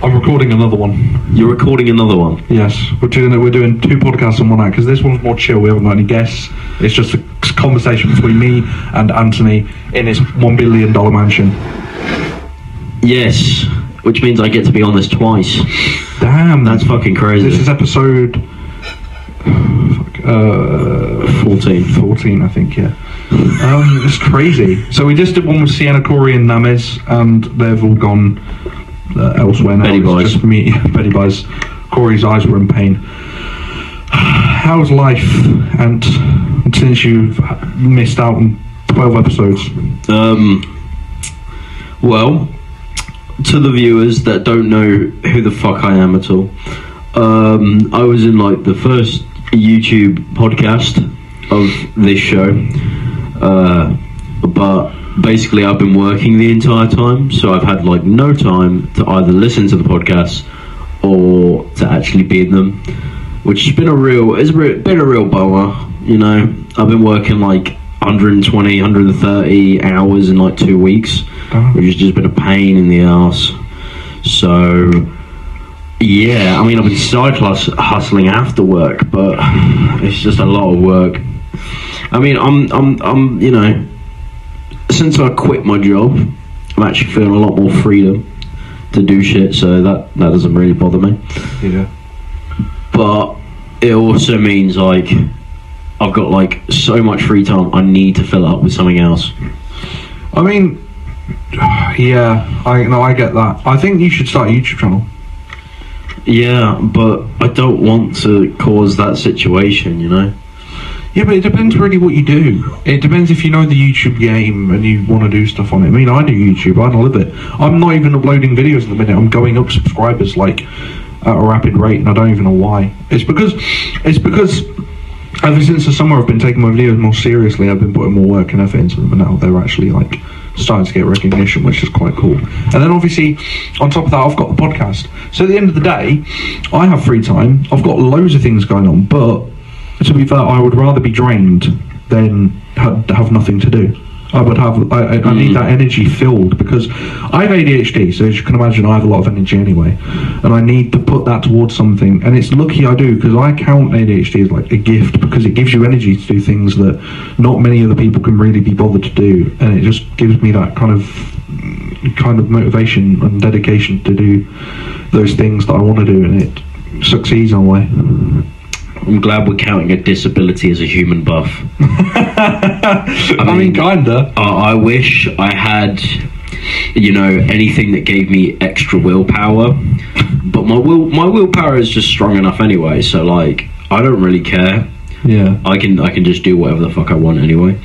I'm recording another one. You're recording another one? Yes, we're doing 2 podcasts in one night because this one's more chill. We haven't got any guests. It's just a conversation between me and Anthony in his $1 billion mansion. Yes, which means I get to be on this twice. Damn, that's fucking crazy. This is episode 14, I think. Yeah. It's crazy. So we just did one with Sienna, Corey, and Names, and they've all gone elsewhere now. Betty Boys. Just me, Betty Boys. Corey's eyes were in pain. How's life? And since you've missed out on 12 episodes, well, to the viewers that don't know who the fuck I am at all, I was in like the first YouTube podcast of this show, but basically I've been working the entire time, so I've had like no time to either listen to the podcasts or to actually be in them, which has been a real bummer. You know, I've been working like 120, 130 hours in like 2 weeks, which has just been a pain in the ass. So yeah, I mean, I've been side hustling after work, but it's just a lot of work. I mean, I'm you know, since I quit my job, I'm actually feeling a lot more freedom to do shit, so that doesn't really bother me. Yeah. But it also means like I've got like so much free time I need to fill up with something else. I mean, yeah, I get that. I think you should start a YouTube channel. Yeah, but I don't want to cause that situation, you know? Yeah, but it depends really what you do. It depends if you know the YouTube game and you want to do stuff on it. I mean, I do YouTube, I live it. I'm not even uploading videos at the minute. I'm going up subscribers like at a rapid rate, and I don't even know why. It's because ever since the summer I've been taking my videos more seriously. I've been putting more work and effort into them, and now they're actually like starting to get recognition, which is quite cool. And then obviously on top of that, I've got the podcast. So at the end of the day, I have free time. I've got loads of things going on, but to be fair, I would rather be drained than have nothing to do. I need that energy filled, because I have ADHD, so as you can imagine I have a lot of energy anyway, and I need to put that towards something. And it's lucky I do, because I count ADHD as like a gift, because it gives you energy to do things that not many other people can really be bothered to do, and it just gives me that kind of motivation and dedication to do those things that I want to do, and it succeeds in a way. I'm glad we're counting a disability as a human buff. I mean, kinda. I wish I had, you know, anything that gave me extra willpower, but my willpower is just strong enough anyway. So like, I don't really care. Yeah, I can just do whatever the fuck I want anyway.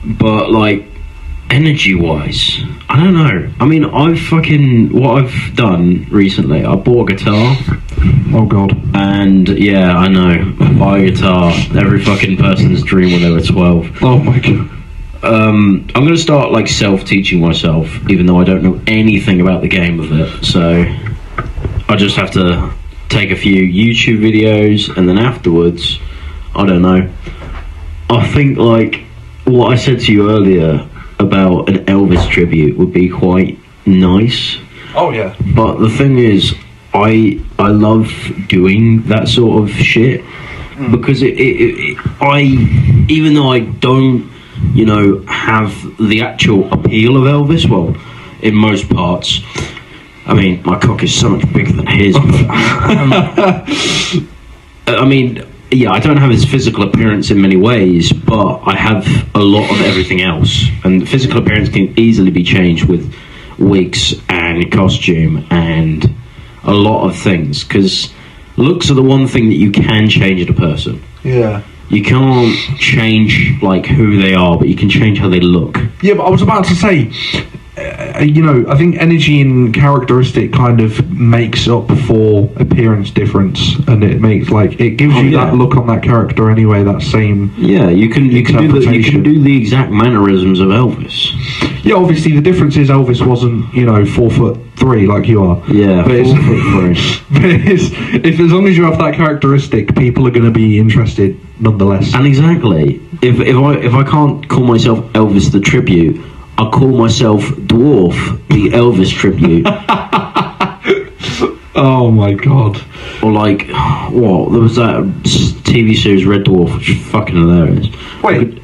But like, energy wise, I don't know. I mean, what I've done recently, I bought a guitar. Oh god. And yeah, I know, buy a guitar, every fucking person's dream when they were 12. Oh my god. I'm gonna start like self-teaching myself, even though I don't know anything about the game of it. So I just have to take a few YouTube videos, and then afterwards, I don't know, I think like what I said to you earlier about an Elvis tribute would be quite nice. Oh yeah. But the thing is, I love doing that sort of shit, because even though I don't, you know, have the actual appeal of Elvis, well, in most parts, I mean, my cock is so much bigger than his, but, I mean, yeah, I don't have his physical appearance in many ways, but I have a lot of everything else, and physical appearance can easily be changed with wigs and costume and a lot of things, because looks are the one thing that you can change in a person. Yeah. You can't change like who they are, but you can change how they look. Yeah, but I was about to say, you know, I think energy and characteristic kind of makes up for appearance difference, and it makes like it gives you that look on that character anyway. That same you can do the exact mannerisms of Elvis. Yeah, obviously the difference is Elvis wasn't, you know, 4'3" like you are. Yeah, but 4'3". But if as long as you have that characteristic, people are going to be interested nonetheless. And exactly, if I can't call myself Elvis the Tribute, I call myself Dwarf, the Elvis tribute. Oh my god. Or like, what? There was that TV series Red Dwarf, which is fucking hilarious. Wait.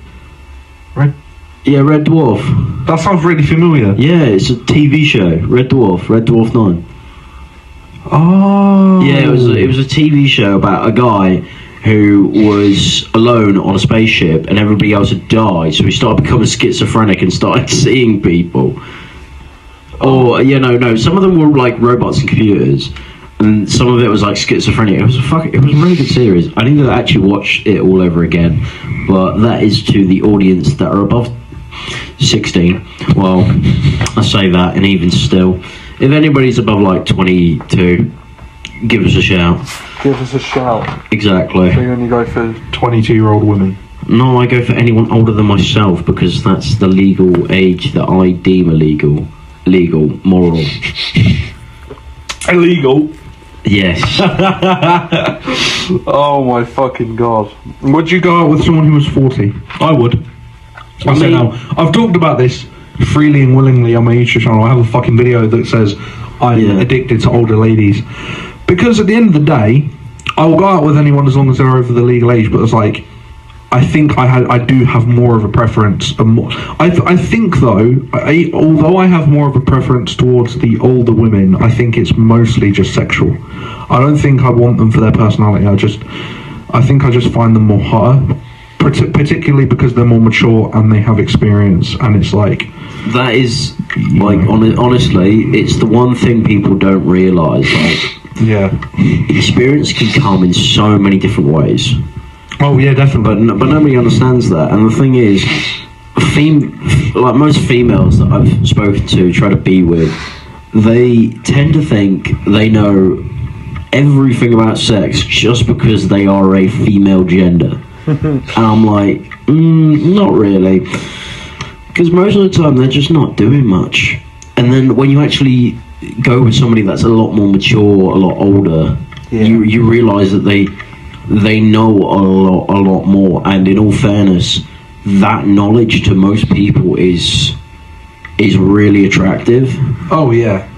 Red? Yeah, Red Dwarf. That sounds really familiar. Yeah, it's a TV show. Red Dwarf 9. Oh. Yeah, it was a TV show about a guy who was alone on a spaceship and everybody else had died, so he started becoming schizophrenic and started seeing people. Or, no, some of them were like robots and computers, and some of it was like schizophrenia. It was a really good series. I need to actually watch it all over again, but that is to the audience that are above 16. Well, I say that, and even still, if anybody's above like 22, give us a shout. Give us a shout. Exactly. So you only go for 22-year-old women. No, I go for anyone older than myself because that's the legal age that I deem illegal, moral. Illegal. Yes. oh my fucking god. Would you go out with someone who was 40? I would. I say now. I've talked about this freely and willingly on my YouTube channel. I have a fucking video that says I'm addicted to older ladies. Because at the end of the day, I will go out with anyone as long as they're over the legal age, but it's like, I think I do have more of a preference. I think though, although I have more of a preference towards the older women, I think it's mostly just sexual. I don't think I want them for their personality. I think I just find them more hotter, particularly because they're more mature and they have experience. And it's like that is like honestly, it's the one thing people don't realise. Like, yeah, experience can come in so many different ways. Oh yeah, definitely. But nobody understands that. And the thing is, like most females that I've spoken to, try to be with, they tend to think they know everything about sex just because they are a female gender. And I'm like, not really, because most of the time they're just not doing much. And then when you actually go with somebody that's a lot more mature, a lot older, you realise that they know a lot more. And in all fairness, that knowledge to most people is really attractive. Oh yeah.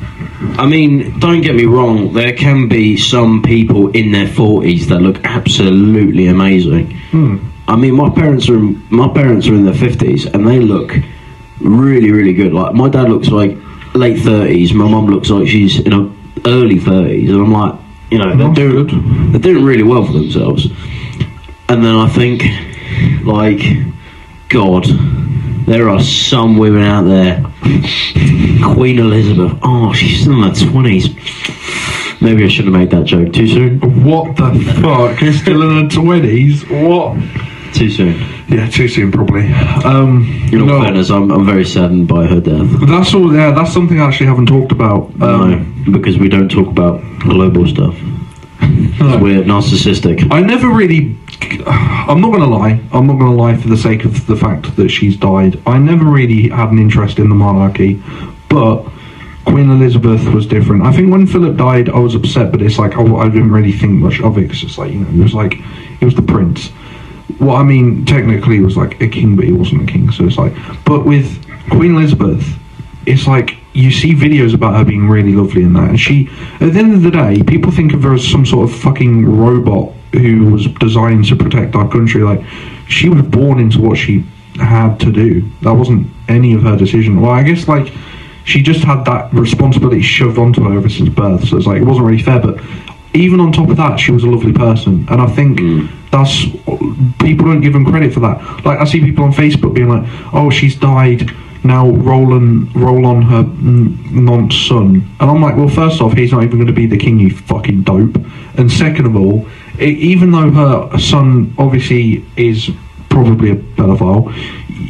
I mean, don't get me wrong, there can be some people in their 40s that look absolutely amazing. I mean, my parents are in their 50s and they look really, really good. Like, my dad looks like late 30s, my mum looks like she's in her early 30s, and I'm like, they're doing really well for themselves. And then I think, like, God, there are some women out there. Queen Elizabeth, she's still in her 20s. Maybe I shouldn't have made that joke too soon. What the fuck? She's still in her 20s? What? Too soon. Yeah, too soon probably. In all fairness, I'm very saddened by her death. That's all. Yeah, that's something I actually haven't talked about. No, because we don't talk about global stuff. We're narcissistic. I never really. I'm not gonna lie. I'm not gonna lie for the sake of the fact that she's died. I never really had an interest in the monarchy, but Queen Elizabeth was different. I think when Philip died, I was upset, but it's like I didn't really think much of it. It's just like, it was the prince. Well, I mean, technically he was like a king, but he wasn't a king, so it's like... But with Queen Elizabeth, it's like, you see videos about her being really lovely in that, and she, at the end of the day, people think of her as some sort of fucking robot who was designed to protect our country. Like, she was born into what she had to do. That wasn't any of her decision. Well, I guess, like, she just had that responsibility shoved onto her ever since birth, so it's like, it wasn't really fair, but even on top of that, she was a lovely person, and I think that's, people don't give them credit for that. Like, I see people on Facebook being like, oh, she's died, now roll on her nonce son, and I'm like, well, first off, he's not even going to be the king, you fucking dope, and second of all, even though her son obviously is probably a pedophile,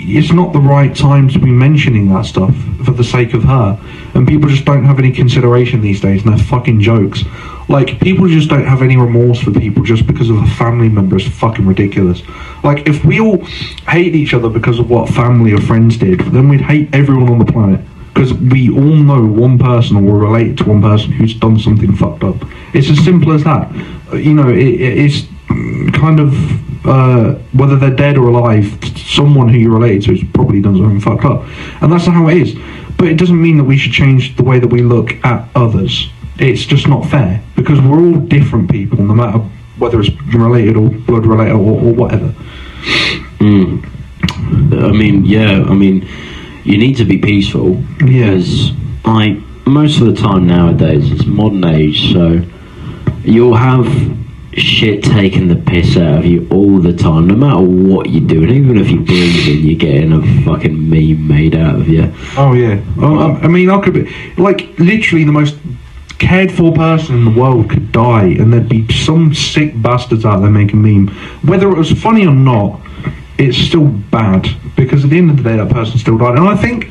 it's not the right time to be mentioning that stuff for the sake of her, and people just don't have any consideration these days, and they're fucking jokes. Like, people just don't have any remorse for people just because of a family member. Is fucking ridiculous. Like, if we all hate each other because of what family or friends did, then we'd hate everyone on the planet, because we all know one person or we're related to one person who's done something fucked up. It's as simple as that. You know, it's kind of whether they're dead or alive, someone who you're related to has probably done something fucked up, and that's how it is. But it doesn't mean that we should change the way that we look at others. It's just not fair, because we're all different people, no matter whether it's related or blood related or whatever. I mean, you need to be peaceful. Yeah. Because, like, most of the time nowadays, it's modern age, so you'll have shit taking the piss out of you all the time, no matter what you're doing. Even if you're breathing, you're getting a fucking meme made out of you. Oh yeah. I mean, I could be like literally the most cared for person in the world could die, and there'd be some sick bastards out there making meme. Whether it was funny or not, it's still bad, because at the end of the day, that person still died. And I think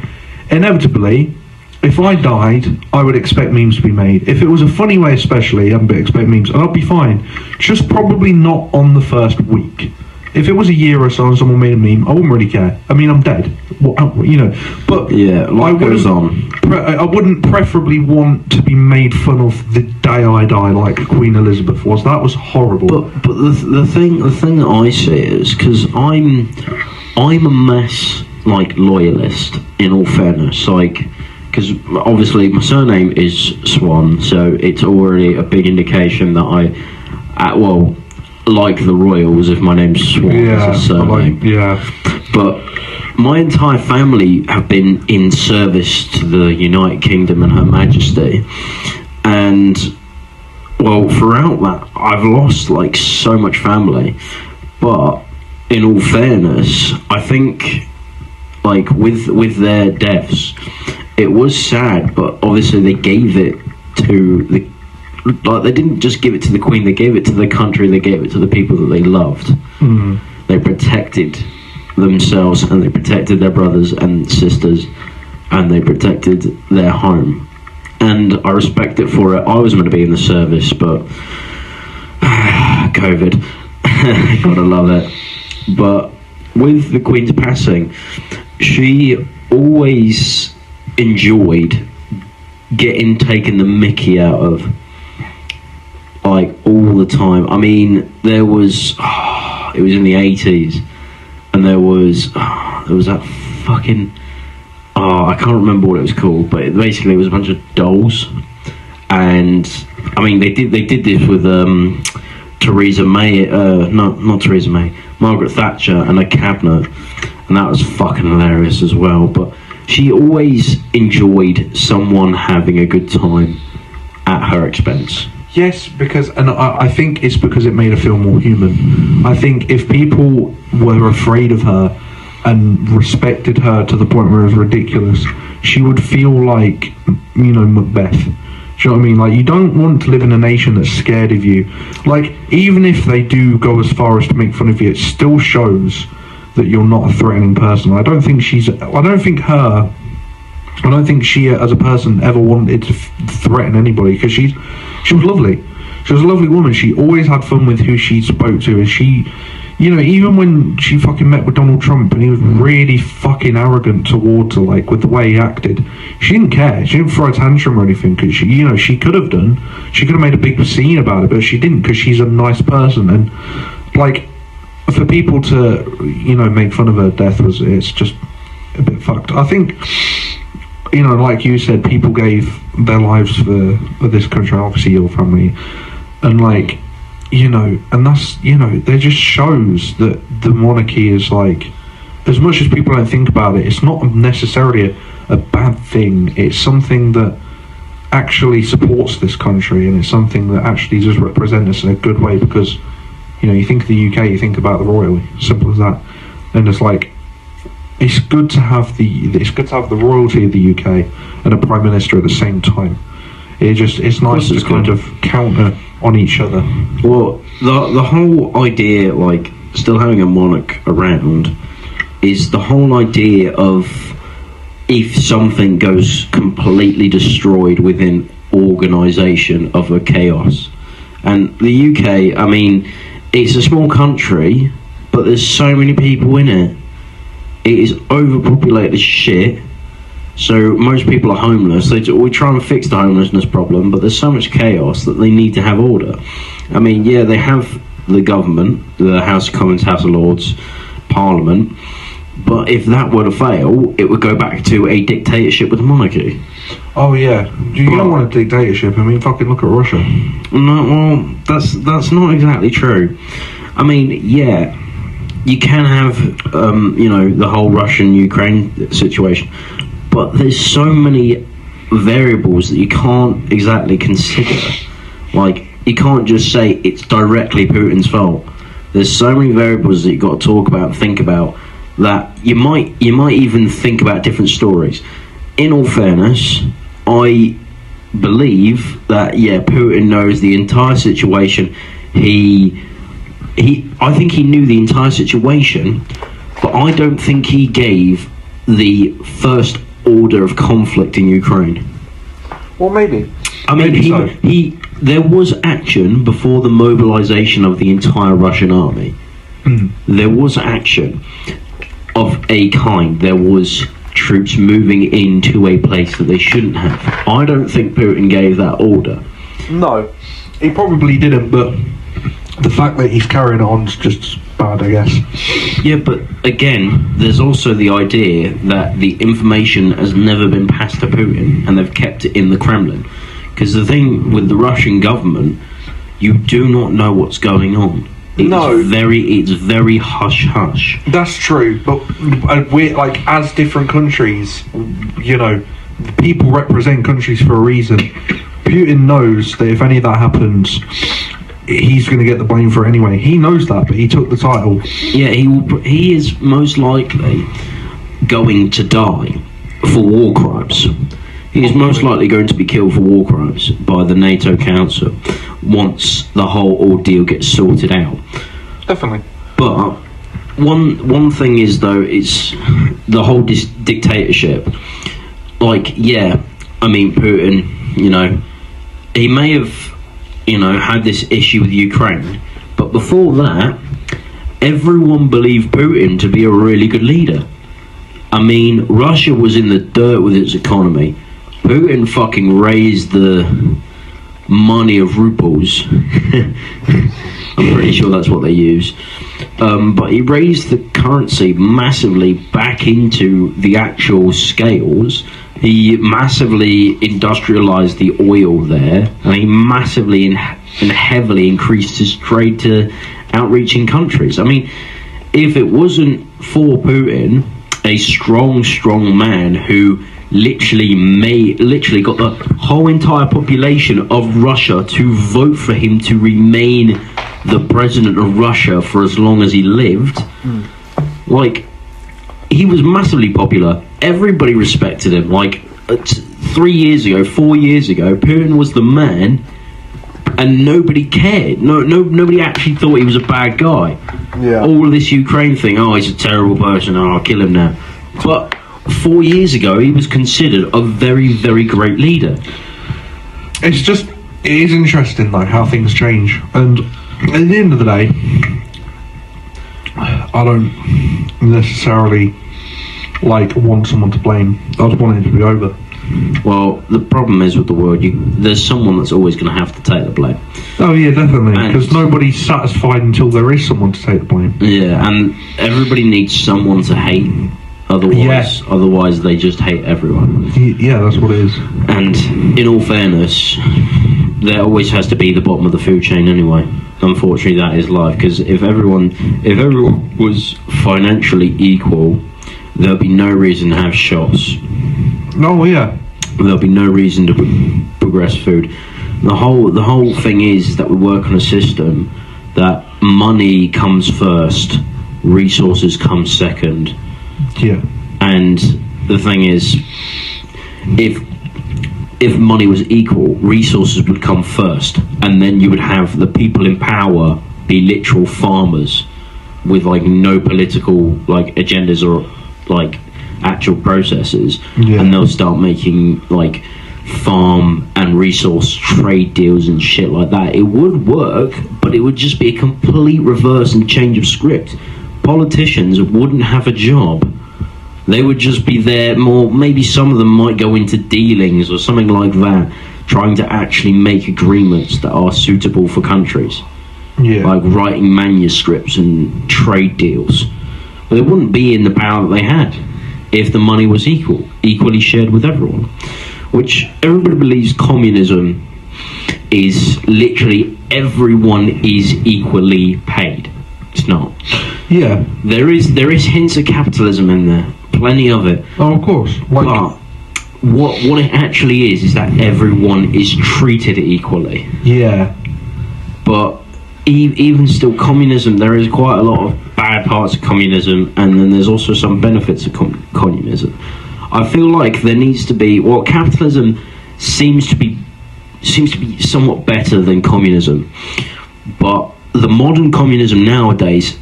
inevitably, if I died, I would expect memes to be made. If it was a funny way especially, I would expect memes, and I'd be fine. Just probably not on the first week. If it was a year or so and someone made a meme, I wouldn't really care. I mean, I'm dead. But yeah, life goes on. I wouldn't preferably want to be made fun of the day I die like Queen Elizabeth was. That was horrible. But the thing that I see is, because I'm a mass, like, loyalist, in all fairness, like, because obviously my surname is Swan, so it's already a big indication that like the royals, if my name's Swan as a surname. But my entire family have been in service to the United Kingdom and Her Majesty, and well, throughout that I've lost like so much family. But in all fairness, I think like with their deaths, it was sad, but obviously they gave it to the, like, they didn't just give it to the Queen, they gave it to the country, they gave it to the people that they loved. They protected themselves, and they protected their brothers and sisters, and they protected their home, and I respect it for it. I was meant to be in the service, but COVID, gotta love it. But with the Queen's passing, she always enjoyed taking the mickey out of, like, all the time. I mean, there was it was in the 80s, and there was that fucking I can't remember what it was called, but basically it was a bunch of dolls, and I mean they did this with Theresa May, not Theresa May, Margaret Thatcher, and a cabinet, and that was fucking hilarious as well. But she always enjoyed someone having a good time at her expense. Yes, because, and I think it's because it made her feel more human. I think if people were afraid of her and respected her to the point where it was ridiculous, she would feel like, Macbeth. Do you know what I mean? Like, you don't want to live in a nation that's scared of you. Like, even if they do go as far as to make fun of you, it still shows that you're not a threatening person. I don't think she as a person ever wanted to threaten anybody, because she was lovely. She was a lovely woman. She always had fun with who she spoke to, and she, even when she fucking met with Donald Trump and he was really fucking arrogant towards her, like, with the way he acted, she didn't care. She didn't throw a tantrum or anything, because she could have done. She could have made a big scene about it, but she didn't, because she's a nice person. And, like, for people to, make fun of her death, it's just a bit fucked. I think, like you said, people gave their lives for this country, obviously your family, and like, and that's, that just shows that the monarchy is, like, as much as people don't think about it, it's not necessarily a bad thing. It's something that actually supports this country, and it's something that actually does represent us in a good way, because, you think of the UK, you think about the royal, simple as that. And it's like, it's good to have the royalty of the UK and a prime minister at the same time. It's nice to kind of counter on each other. Well, the whole idea, like, still having a monarch around, is the whole idea of, if something goes completely destroyed within organisation of a chaos. And the UK, I mean, it's a small country, but there's so many people in it. It is overpopulated as shit, so most people are homeless. We try and fix the homelessness problem, but there's so much chaos that they need to have order. I mean, yeah, they have the government, the House of Commons, House of Lords, Parliament. But if that were to fail, it would go back to a dictatorship with a monarchy. Oh yeah, you don't want a dictatorship. I mean, fucking look at Russia. No, well, that's not exactly true. I mean, yeah, you can have, the whole Russian-Ukraine situation, but there's so many variables that you can't exactly consider. Like, you can't just say it's directly Putin's fault. There's so many variables that you've got to talk about and think about that you might even think about different stories. In all fairness, I believe that Putin knows the entire situation. I think he knew the entire situation, but I don't think he gave the first order of conflict in Ukraine. Well, maybe. I mean, Maybe there was action before the mobilization of the entire Russian army. There was action of a kind. There was troops moving into a place that they shouldn't have. I don't think Putin gave that order. No. he probably didn't, but the fact that he's carrying it on is just bad, I guess. Yeah, but again, there's also the idea that the information has never been passed to Putin, and they've kept it in the Kremlin. Because the thing with the Russian government, you do not know what's going on. It's very hush-hush. That's true, but we're like, as different countries, you know, people represent countries for a reason. Putin knows that if any of that happens, he's going to get the blame for it anyway. He knows that, but he took the title. Yeah, he is most likely going to die for war crimes. He is most likely going to be killed for war crimes by the NATO Council once the whole ordeal gets sorted out. Definitely. But one thing is, though, it's the whole dictatorship. Like, yeah, I mean, Putin, you know, he may have, you know, had this issue with Ukraine, but before that, everyone believed Putin to be a really good leader. I mean, Russia was in the dirt with its economy. Putin fucking raised the money of rubles. I'm pretty sure that's what they use. But he raised the currency massively back into the actual scales. He massively industrialized the oil there, and he massively and heavily increased his trade to outreaching countries. I mean, if it wasn't for Putin, a strong man who literally got the whole entire population of Russia to vote for him to remain the president of Russia for as long as he lived. Like, he was massively popular. Everybody respected him. Like, 4 years ago, Putin was the man, and nobody cared. Nobody actually thought he was a bad guy. Yeah. All of this Ukraine thing, oh, he's a terrible person, oh, I'll kill him now. But 4 years ago, he was considered a very, very great leader. It is interesting, though, how things change. And at the end of the day, I don't necessarily want someone to blame. I just want it to be over. Well, the problem is with the world, there's someone that's always going to have to take the blame. Oh yeah, definitely, because nobody's satisfied until there is someone to take the blame. Yeah, and everybody needs someone to hate. Otherwise they just hate everyone. Yeah, that's what it is. And in all fairness, there always has to be the bottom of the food chain anyway. Unfortunately, that is life. Because if everyone was financially equal, there'll be no reason to have shops. Oh yeah. There'll be no reason to progress food. The whole thing is that we work on a system that money comes first, resources come second. Yeah. And the thing is, if money was equal, resources would come first, and then you would have the people in power be literal farmers with no political agendas or actual processes, and they'll start making farm and resource trade deals and shit like that. It would work, but it would just be a complete reverse and change of script. Politicians wouldn't have a job. They would just be there more. Maybe some of them might go into dealings or something like that, trying to actually make agreements that are suitable for countries. Yeah. like writing manuscripts and trade deals. But they wouldn't be in the power that they had if the money was equally shared with everyone. Which everybody believes communism is literally everyone is equally paid. It's not. Yeah. There is hints of capitalism in there, plenty of it. Oh, of course. Like, But what it actually is that everyone is treated equally. yeah. But even still, communism, there is quite a lot of bad parts of communism, and then there's also some benefits of communism. I feel like there needs to be, well, capitalism seems to be somewhat better than communism, but the modern communism nowadays,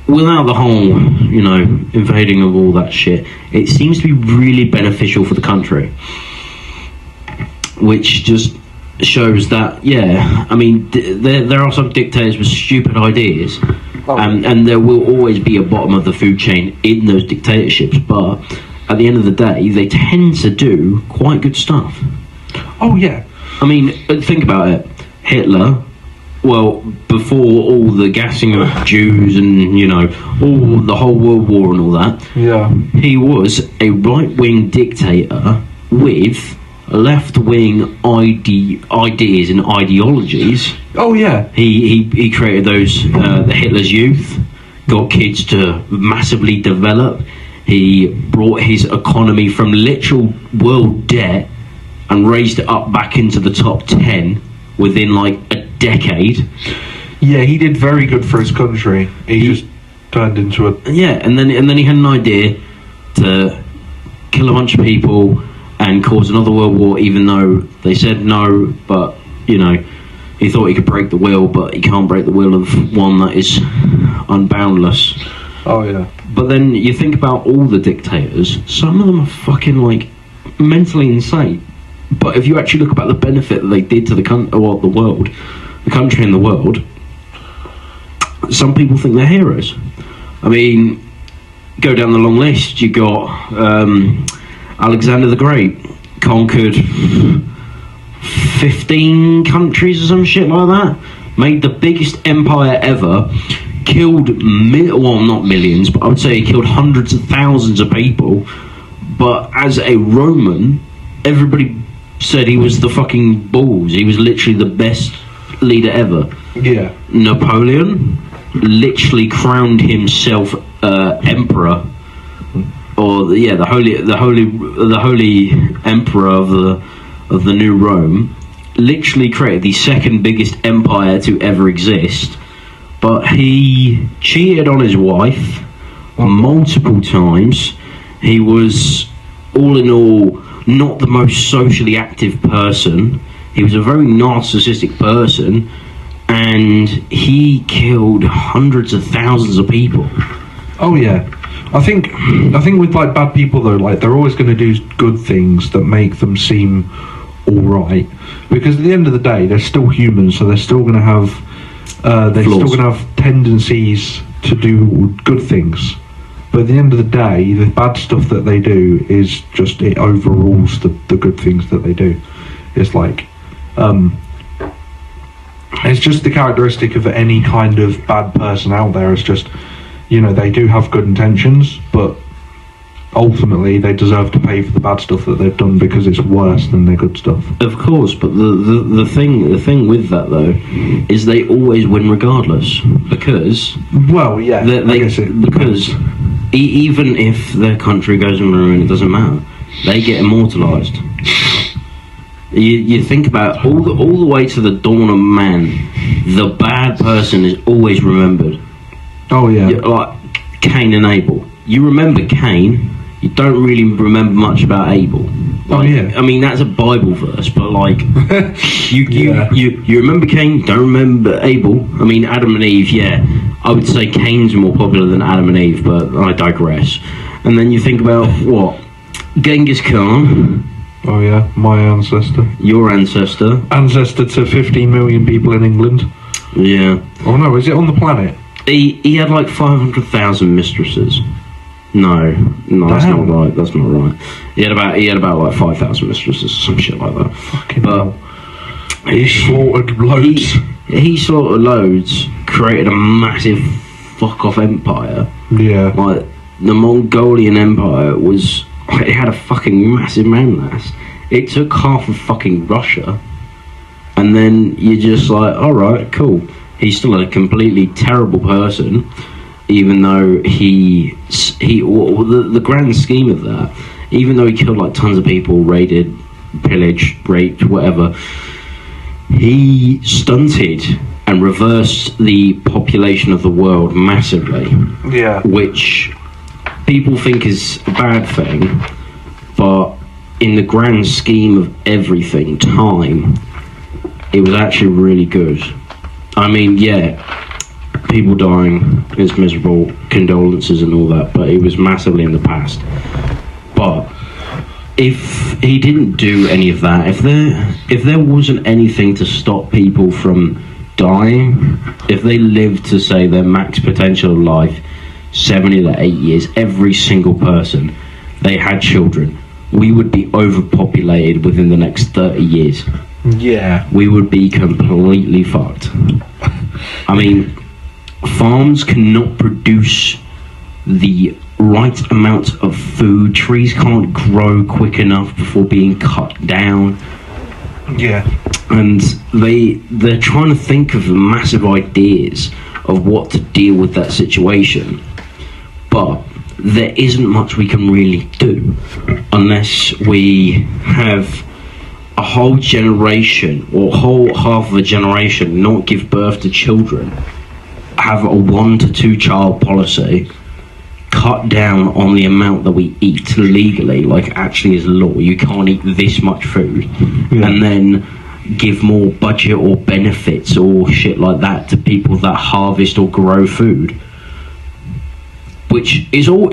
without the whole, invading of all that shit, it seems to be really beneficial for the country, which just shows that, there are some dictators with stupid ideas, and there will always be a bottom of the food chain in those dictatorships, but at the end of the day, they tend to do quite good stuff. Oh, yeah. I mean, think about it. Hitler, well, before all the gassing of Jews and, all the whole World War and all that, Yeah. he was a right-wing dictator with left-wing ideas and ideologies. Oh, yeah. He created those, the Hitler's Youth, got kids to massively develop. He brought his economy from literal world debt and raised it up back into the top 10 within like a decade. Yeah, he did very good for his country. He just turned into a... Yeah, and then he had an idea to kill a bunch of people and cause another world war, even though they said no, but, he thought he could break the will, but he can't break the will of one that is unboundless. Oh, yeah. But then you think about all the dictators, some of them are fucking, like, mentally insane. But if you actually look about the benefit that they did to the country and the world, some people think they're heroes. I mean, go down the long list, you got Alexander the Great, conquered 15 countries or some shit like that, made the biggest empire ever, killed, not millions, but I would say he killed hundreds of thousands of people. But as a Roman, everybody said he was the fucking balls. He was literally the best leader ever. Yeah. Napoleon literally crowned himself emperor, or the holy emperor of the new Rome. Literally created the second biggest empire to ever exist. But he cheated on his wife multiple times. He was, all in all, not the most socially active person. He was a very narcissistic person, and he killed hundreds of thousands of people. Oh, yeah. I think with, like, bad people, though, like, they're always going to do good things that make them seem all right. Because at the end of the day, they're still humans, so they're still going to have... still going to have tendencies to do good things, but at the end of the day, the bad stuff that they do is just, it overrules the good things that they do. It's like, it's just the characteristic of any kind of bad person out there. It's just, they do have good intentions, but ultimately they deserve to pay for the bad stuff that they've done because it's worse than their good stuff. Of course, but the thing with that though is they always win regardless, because because even if their country goes in ruin, it doesn't matter. They get immortalised. You think about all the way to the dawn of man, the bad person is always remembered. Oh yeah, like Cain and Abel. You remember Cain. You don't really remember much about Abel. Like, I mean, that's a Bible verse, but like, you remember Cain, don't remember Abel. I mean, Adam and Eve, yeah. I would say Cain's more popular than Adam and Eve, but I digress. And then you think about, what? Genghis Khan. Oh yeah, my ancestor. Your ancestor. Ancestor to 15 million people in England. Yeah. Oh no, is it on the planet? He had like 500,000 mistresses. No, that's not right. That's not right. He had about like 5,000 mistresses or some shit like that. Fucking but He slaughtered loads. He slaughtered loads, created a massive fuck off empire. Yeah. Like the Mongolian Empire was, it had a fucking massive landmass. It took half of fucking Russia, and then you're just like, all right, cool. He's still a completely terrible person, even though the grand scheme of that, even though he killed like tons of people, raided, pillaged, raped, whatever, he stunted and reversed the population of the world massively. Yeah. Which people think is a bad thing, but in the grand scheme of everything, time, it was actually really good. I mean, yeah, people dying is miserable, condolences and all that, but it was massively in the past. But if he didn't do any of that, if there wasn't anything to stop people from dying, if they lived to say their max potential of life, 70 to 8 years, every single person, they had children, we would be overpopulated within the next 30 years. Yeah. We would be completely fucked. I mean, farms cannot produce the right amount of food. Trees can't grow quick enough before being cut down. Yeah. And they're trying to think of massive ideas of what to deal with that situation, but there isn't much we can really do unless we have a whole generation or whole half of a generation not give birth to children, have a 1 to 2 child policy, cut down on the amount that we eat legally, like actually is law. You can't eat this much food, and then give more budget or benefits or shit like that to people that harvest or grow food, which is all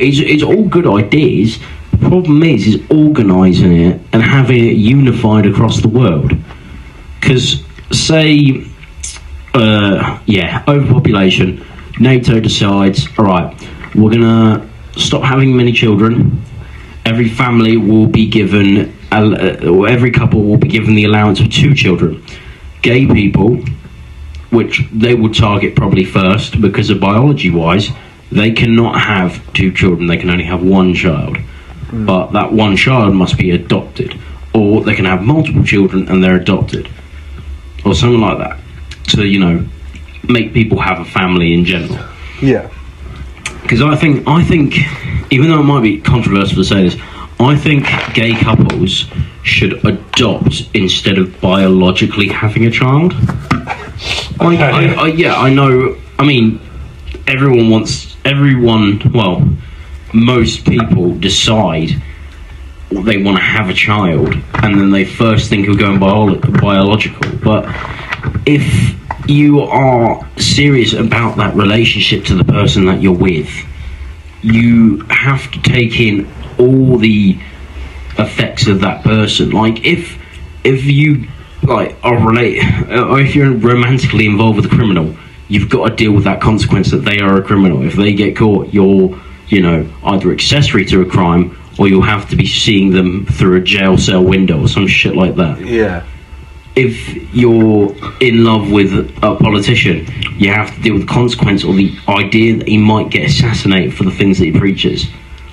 good ideas. The problem is organising it and having it unified across the world. Because say overpopulation, NATO decides, all right, we're gonna stop having many children. Every family will be given, or every couple will be given the allowance of 2 children. Gay people, which they will target probably first because of biology-wise, they cannot have 2 children. They can only have 1 child. But that 1 child must be adopted, or they can have multiple children and they're adopted, or something like that. So make people have a family in general. Yeah. Because I think, even though it might be controversial to say this, I think gay couples should adopt instead of biologically having a child. I know. I mean, most people decide they want to have a child, and then they first think of going biological. But if you are serious about that relationship to the person that you're with, you have to take in all the effects of that person. Like if you or if you're romantically involved with a criminal, you've got to deal with that consequence that they are a criminal. If they get caught, you're either accessory to a crime, or you'll have to be seeing them through a jail cell window or some shit like that. Yeah. If you're in love with a politician, you have to deal with the consequence or the idea that he might get assassinated for the things that he preaches.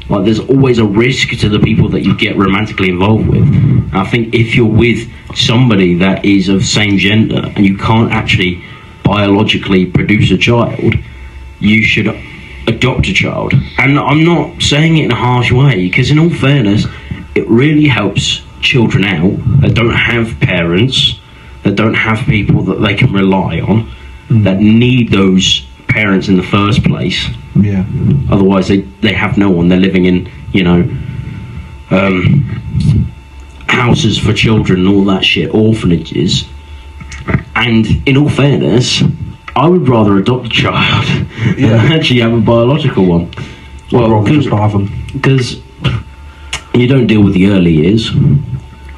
Like, there's always a risk to the people that you get romantically involved with. And I think if you're with somebody that is of same gender and you can't actually biologically produce a child, you should adopt a child. And I'm not saying it in a harsh way, because in all fairness, it really helps children out that don't have parents, that don't have people that they can rely on, that need those parents in the first place. Yeah. Otherwise they have no one. They're living in houses for children and all that shit, orphanages. And in all fairness, I would rather adopt a child than actually have a biological one. Well, because you don't deal with the early years.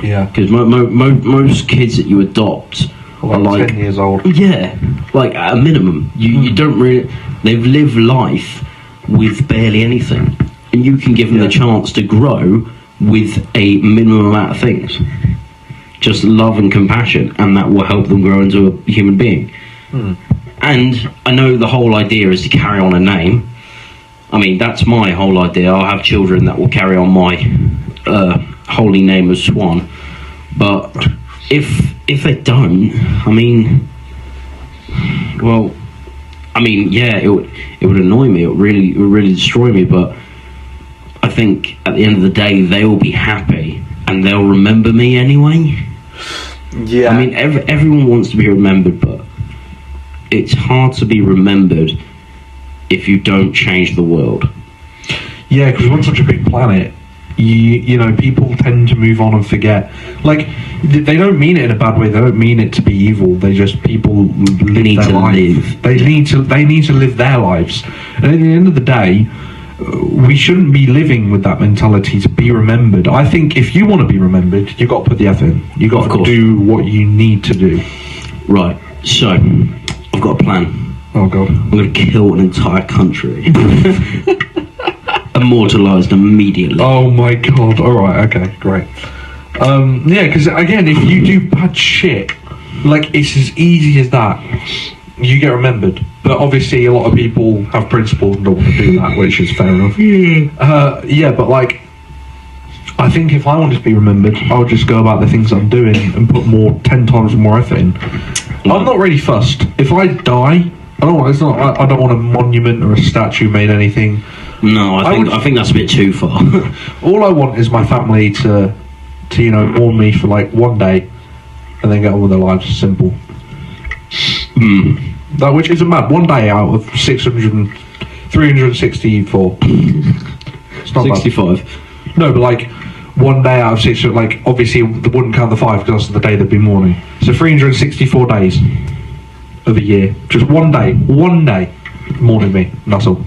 Yeah. Because most kids that you adopt are like 10 years old. Yeah, like at a minimum. You don't really. They've lived life with barely anything, and you can give them the chance to grow with a minimum amount of things. just love and compassion, and that will help them grow into a human being. And I know the whole idea is to carry on a name. I mean, that's my whole idea. I'll have children that will carry on my holy name of Swan. But if they don't, I mean, well, I mean, yeah, it would annoy me. It would really destroy me. But I think at the end of the day, they will be happy and they'll remember me anyway. Yeah. I mean, everyone wants to be remembered, but it's hard to be remembered if you don't change the world. Yeah, because we're on such a big planet, you know, people tend to move on and forget. Like, they don't mean it in a bad way. They don't mean it to be evil. They just, people live their life. They need to live their lives. And at the end of the day, we shouldn't be living with that mentality to be remembered. I think if you want to be remembered, you've got to put the effort in. You've got to do what you need to do. Right, so I've got a plan. Oh, God. I'm going to kill an entire country. Immortalised immediately. Oh, my God. All right, okay, great. Yeah, because, again, if you do bad shit, like, it's as easy as that. You get remembered. But obviously, a lot of people have principles and don't want to do that, which is fair enough. Yeah, but, like, I think if I wanted to be remembered, I would just go about the things I'm doing and put 10 times more effort in. I'm not really fussed. If I die, I don't want a monument or a statue made anything. No, I think that's a bit too far. All I want is my family to you know, mourn me for like one day and then get on with their lives. Simple. That, which isn't bad. One day out of 364. It's not 65. bad. No, but like one day out of 6, like obviously they wouldn't count the 5 because that's the day they'd be mourning. So 364 days of a year. Just one day mourning me. And that's all.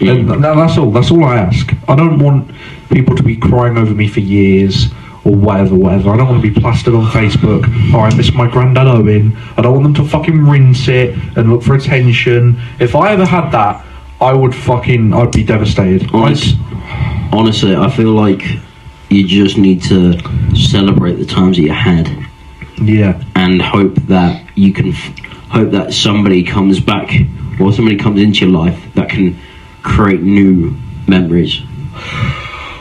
And that's all. That's all I ask. I don't want people to be crying over me for years or whatever. I don't want to be plastered on Facebook. Oh, I miss my granddad Owen. I don't want them to fucking rinse it and look for attention. If I ever had that, I'd be devastated. Honestly, I feel like you just need to celebrate the times that you had. Yeah. And hope that you can hope that somebody comes back or somebody comes into your life that can create new memories.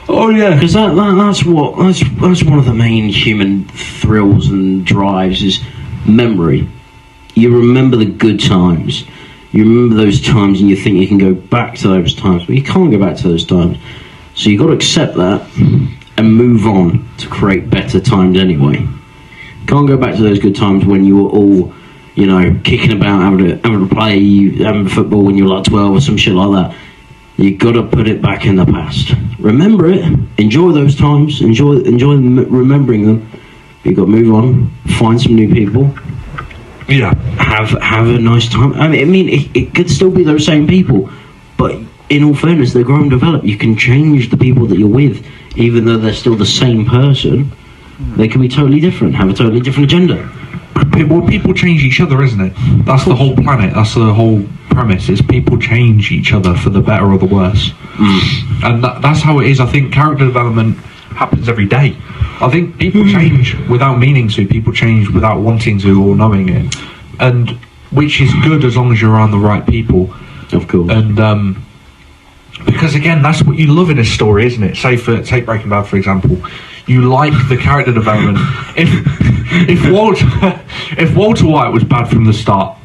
Oh yeah, because that's one of the main human thrills and drives is memory. You remember the good times. You remember those times, and you think you can go back to those times, but you can't go back to those times. So you've got to accept that and move on to create better times anyway. You can't go back to those good times when you were all, you know, kicking about, having to play, having football when you were like 12 or some shit like that. You got to put it back in the past. Remember it. Enjoy those times. Enjoy remembering them. But you got to move on. Find some new people. Yeah. Have a nice time. I mean, it could still be those same people, but in all fairness, they grow and develop. You can change the people that you're with, even though they're still the same person. They can be totally different. Have a totally different agenda. Well, people change each other, isn't it? That's the whole planet. That's the whole premise. Is people change each other for the better or the worse, and that's how it is. I think character development happens every day. I think people change without meaning to. People change without wanting to or knowing it, and which is good as long as you're around the right people. Of course. And because again, that's what you love in a story, isn't it? Take Breaking Bad for example. You like the character development. If Walter White was bad from the start,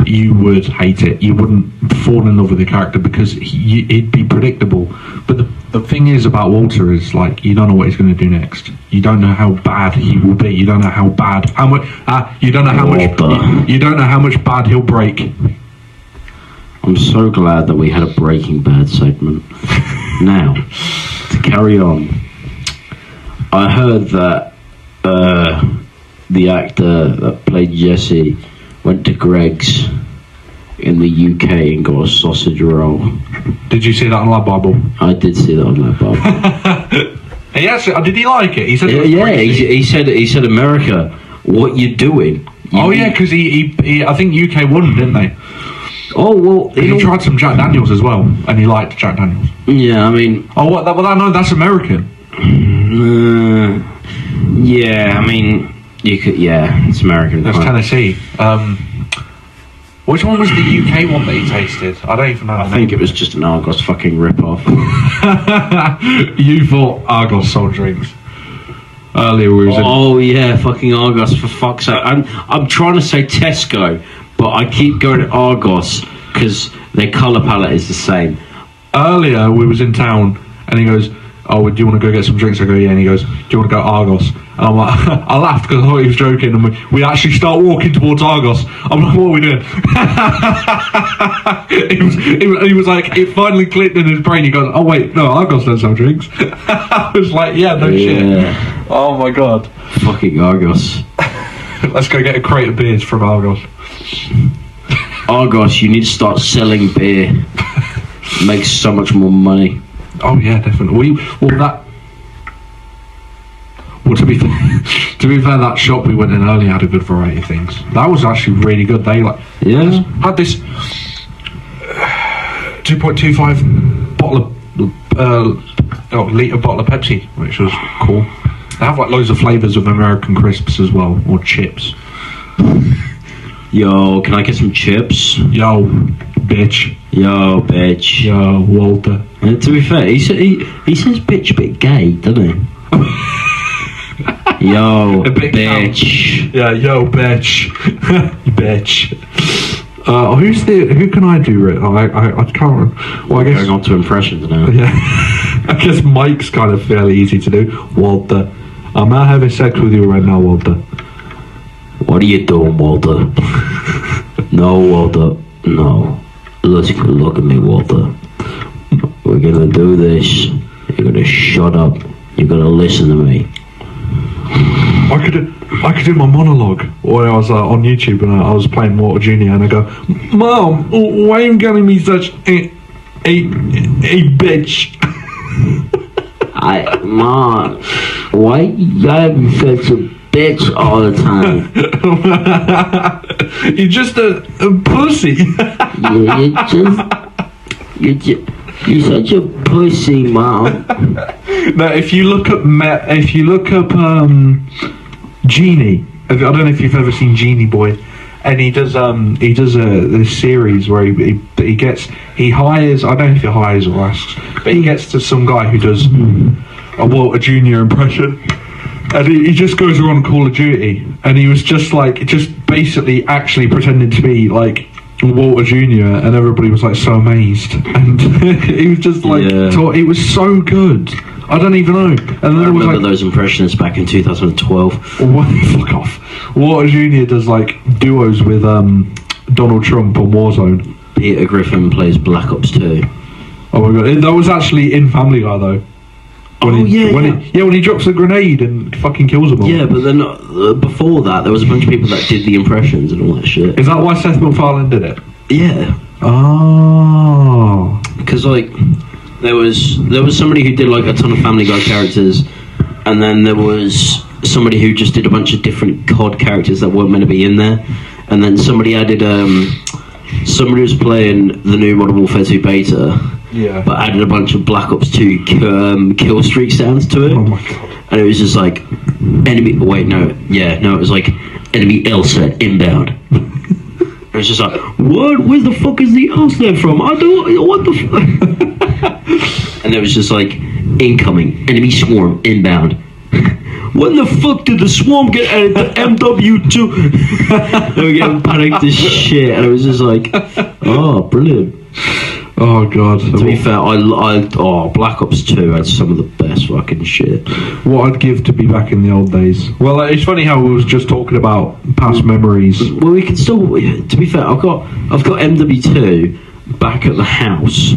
you would hate it. You wouldn't fall in love with the character because he'd be predictable. But the thing is about Walter is like you don't know what he's going to do next. You don't know how bad he will be. You don't know how bad you don't know how much bad he'll break. I'm so glad that we had a Breaking Bad segment. Now, to carry on, I heard that the actor that played Jesse went to Greg's in the UK and got a sausage roll. Did you see that on Lab Bible? I did see that on Lab Bible. Yes, did he like it? He said he said America, what you doing? Because he I think UK won, didn't they? Oh well, he tried some Jack Daniels as well, and he liked Jack Daniels. Yeah, I mean, no, that's American. Yeah, mean, you could. Yeah, it's American. That's fine. Tennessee. Which one was the UK one that you tasted? I don't even know. I think it was just an Argos fucking rip-off. You thought Argos sold drinks. Earlier we was in... Oh yeah, fucking Argos, for fuck's sake. I'm trying to say Tesco, but I keep going to Argos because their colour palette is the same. Earlier we was in town and he goes, oh, do you want to go get some drinks? I go, yeah. And he goes, do you want to go to Argos? And I'm like, I laughed because I thought he was joking, and we actually start walking towards Argos. I'm like, what are we doing? he was like, it finally clicked in his brain. He goes, oh wait, no, Argos don't sell drinks. I was like, yeah, no shit. Oh my god. Fucking Argos. Let's go get a crate of beers from Argos. Argos, you need to start selling beer. Makes so much more money. Oh yeah, definitely. To be fair, that shop we went in earlier had a good variety of things. That was actually really good. They had this 2.25 bottle of litre bottle of Pepsi, which was cool. They have like loads of flavours of American crisps as well, or chips. Yo, can I get some chips? Yo, bitch. Yo, bitch. Yo, Walter. And to be fair, he says bitch a bit gay, doesn't he? Yo, bitch. Yeah, yo, bitch. Bitch. Who can I do it? I can't remember. Well, I guess going on to impressions now. Yeah. I guess Mike's kind of fairly easy to do. Walter. I'm not having sex with you right now, Walter. What are you doing, Walter? No, Walter. No. Look at me, Walter. We're gonna do this. You're gonna shut up. You're gonna listen to me. I could do my monologue when I was on YouTube and I was playing Walter Jr. and I go, Mom, why are you calling me such a bitch? Mom, why you gotta be such a bitch all the time? You're just a pussy. You're such a pussy, Mom. No, if you look up Genie, I don't know if you've ever seen Genie Boy, and he does this series where he hires, I don't know if he hires or asks, but he gets to some guy who does a Walter Jr. impression, and he just goes around Call of Duty, and he was just basically actually pretending to be like Walter Jr. and everybody was like so amazed, and he was just like, it was so good. I don't even know. And then I remember those impressions back in 2012. Fuck off. Walter Jr. does like duos with Donald Trump on Warzone. Peter Griffin plays Black Ops 2. Oh my god, that was actually in Family Guy though. When he drops a grenade and fucking kills them all. Yeah, but then before that, there was a bunch of people that did the impressions and all that shit. Is that why Seth MacFarlane did it? Yeah. Oh. Because like there was somebody who did like a ton of Family Guy characters, and then there was somebody who just did a bunch of different COD characters that weren't meant to be in there, and then somebody added somebody was playing the new Modern Warfare 2 beta. Yeah. But added a bunch of Black Ops 2 kill streak sounds to it. Oh my god. And it was just like, enemy... Wait, no. Yeah, no, it was like, enemy LSAT inbound. It was just like, what? Where the fuck is the LSAT from? I don't... What the fuck? And it was just like, incoming, enemy swarm inbound. When the fuck did the swarm get added to MW2? They were getting panicked as shit. And it was just like, oh, brilliant. Oh god. To be fair, Black Ops 2 had some of the best fucking shit. What I'd give to be back in the old days. Well, it's funny how we was just talking about past memories. Well, we can still. To be fair, I've got MW2 back at the house,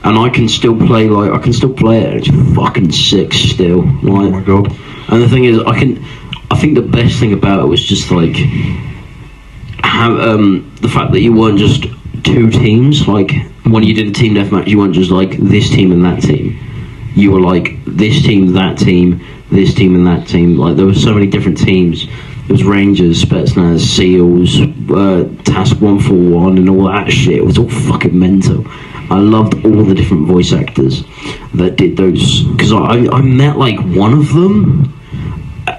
and I can still play it. And it's fucking sick still. Like, oh my god. And the thing is, I think the best thing about it was just like the fact that you weren't just two teams. Like when you did a team deathmatch, you weren't just like this team and that team. You were like this team, that team, this team and that team. Like there were so many different teams. There was Rangers, Spetsnaz, SEALs, Task 141 and all that shit. It was all fucking mental. I loved all the different voice actors that did those, because I met like one of them,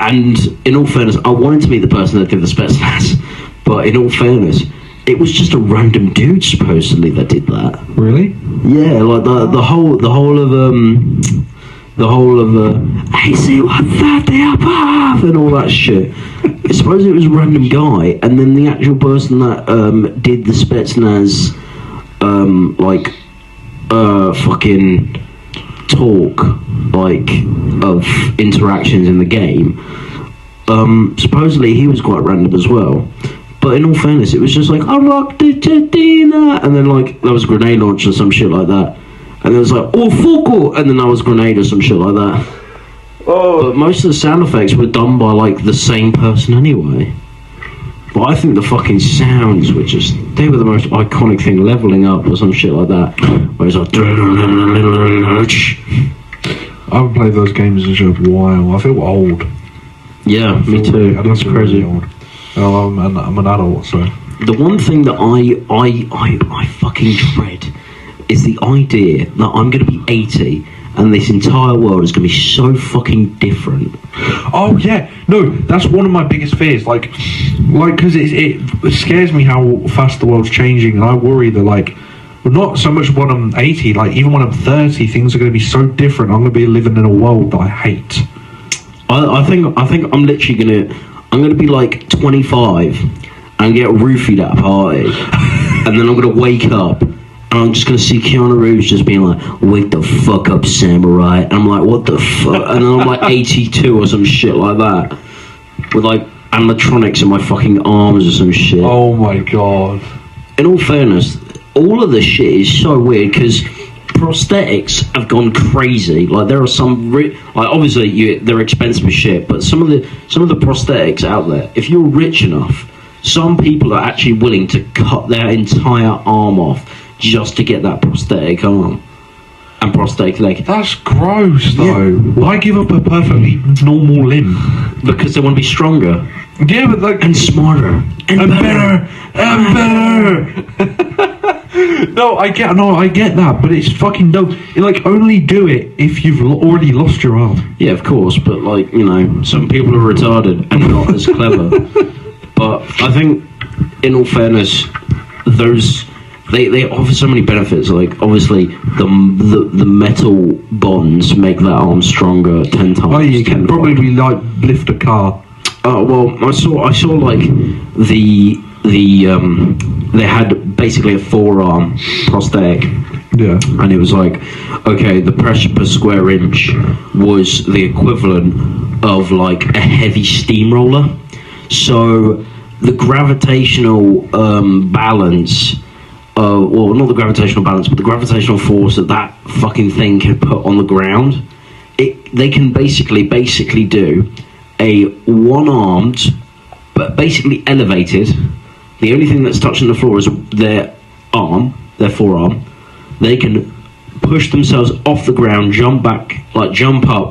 and in all fairness, I wanted to meet the person that did the Spetsnaz, but in all fairness, it was just a random dude supposedly that did that. Really? Yeah, like the whole of hey, see what that they above and all that shit. I suppose it was a random guy, and then the actual person that did the Spetsnaz fucking talk of interactions in the game. Supposedly he was quite random as well. But in all fairness, it was just like, I rocked the Jadina, and then like there was a grenade launch or some shit like that, and it was like, oh fuck, and then there was a grenade or some shit like that. But most of the sound effects were done by like the same person anyway. But I think the fucking sounds were just, they were the most iconic thing, leveling up or some shit like that. Where it's like, I haven't played those games in a while. I feel old. yeah, me too. That's crazy. Old. Well, I'm an adult, so. The one thing that I fucking dread is the idea that I'm going to be 80 and this entire world is going to be so fucking different. Oh yeah, no, that's one of my biggest fears. Like, because it scares me how fast the world's changing, and I worry that well, not so much when I'm 80, like even when I'm 30, things are going to be so different. I'm going to be living in a world that I hate. I think I'm literally I'm gonna be like 25 and get roofied at a party, and then I'm gonna wake up and I'm just gonna see Keanu Reeves just being like, "Wake the fuck up, samurai!" And I'm like, "What the fuck?" And then I'm like 82 or some shit like that, with like animatronics in my fucking arms or some shit. Oh my god! In all fairness, all of this shit is so weird because prosthetics have gone crazy. Like there are some obviously they're expensive as shit, but some of the prosthetics out there, if you're rich enough, some people are actually willing to cut their entire arm off just to get that prosthetic arm and prosthetic leg. That's gross though. Yeah. Why give up a perfectly normal limb? Because they want to be stronger. Yeah, but like, and smarter and better. No, I get that, but it's fucking dope. Only do it if you've already lost your arm. Yeah, of course, but some people are retarded and not as clever. But I think, in all fairness, they offer so many benefits. Like obviously, the metal bonds make that arm stronger 10 times. Oh, you can probably lift a car. Well, I saw like they had basically a forearm prosthetic. Yeah. And it was like, okay, the pressure per square inch was the equivalent of like a heavy steamroller. So the gravitational balance, well, not the gravitational balance, but the gravitational force that fucking thing can put on the ground, they can basically do a one-armed, but basically elevated. The only thing that's touching the floor is their forearm. They can push themselves off the ground, jump up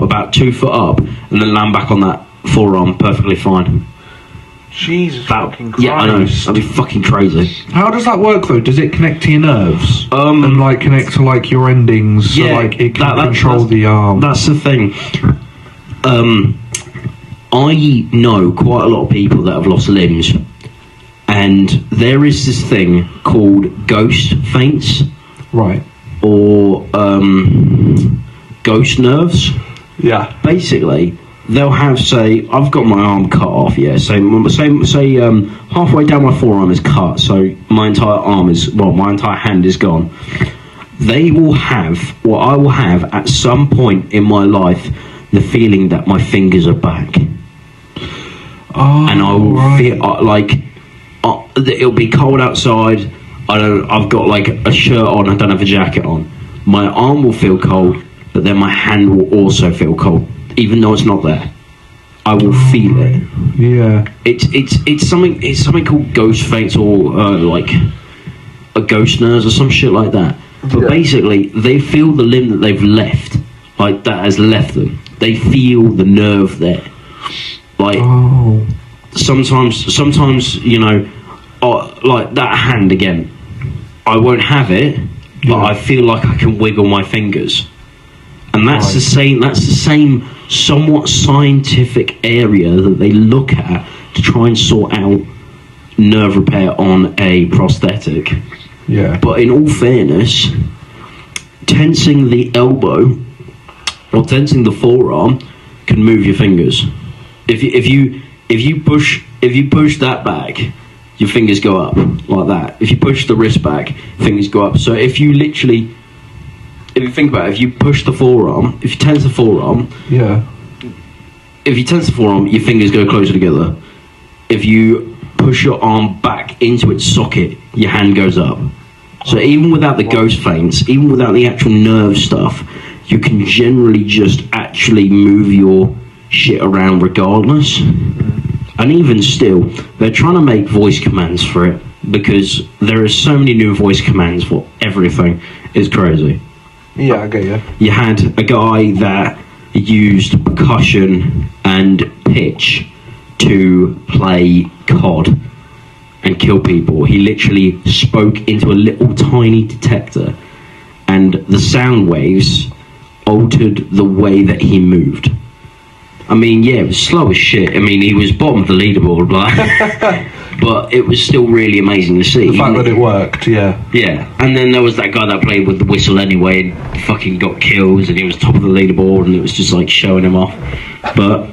about 2 foot up, and then land back on that forearm perfectly fine. Jesus fucking Christ. Yeah, I know. That'd be fucking crazy. How does that work though? Does it connect to your nerves? And connect to your endings? Yeah, so it can control the arm. That's the thing. I know quite a lot of people that have lost limbs, and there is this thing called ghost feints, right? Or ghost nerves. Yeah. Basically, they'll have, say, I've got my arm cut off. Yeah. Say halfway down my forearm is cut, so my entire my entire hand is gone. They will have, or I will have, at some point in my life, the feeling that my fingers are back. Oh, and I will right. feel it'll be cold outside. I've got a shirt on. I don't have a jacket on. My arm will feel cold, but then my hand will also feel cold, even though it's not there. I will feel it. Yeah. It's something called ghost feints, or a ghost nerves or some shit like that. But basically, they feel the limb that they've left, that has left them. They feel the nerve there. Sometimes, that hand again, I won't have it, but I feel like I can wiggle my fingers. And that's the same. That's the same, somewhat scientific area that they look at to try and sort out nerve repair on a prosthetic. Yeah. But in all fairness, tensing the elbow or tensing the forearm can move your fingers. If you push that back, your fingers go up like that. If you push the wrist back, fingers go up. So if you think about it, if you push the forearm, if you tense the forearm, Yeah. your fingers go closer together. If you push your arm back into its socket, your hand goes up. So even without the ghost feints, even without the actual nerve stuff, you can generally just actually move your shit around regardless. And even still, they're trying to make voice commands for it because there are so many new voice commands for everything. It's crazy. Yeah, I get you. You had a guy that used percussion and pitch to play COD and kill people. He literally spoke into a little tiny detector, and the sound waves altered the way that he moved. I mean, yeah, it was slow as shit. I mean, he was bottom of the leaderboard, but it was still really amazing to see. The fact that it worked, yeah. Yeah, and then there was that guy that played with the whistle anyway and fucking got kills, and he was top of the leaderboard, and it was just like showing him off. But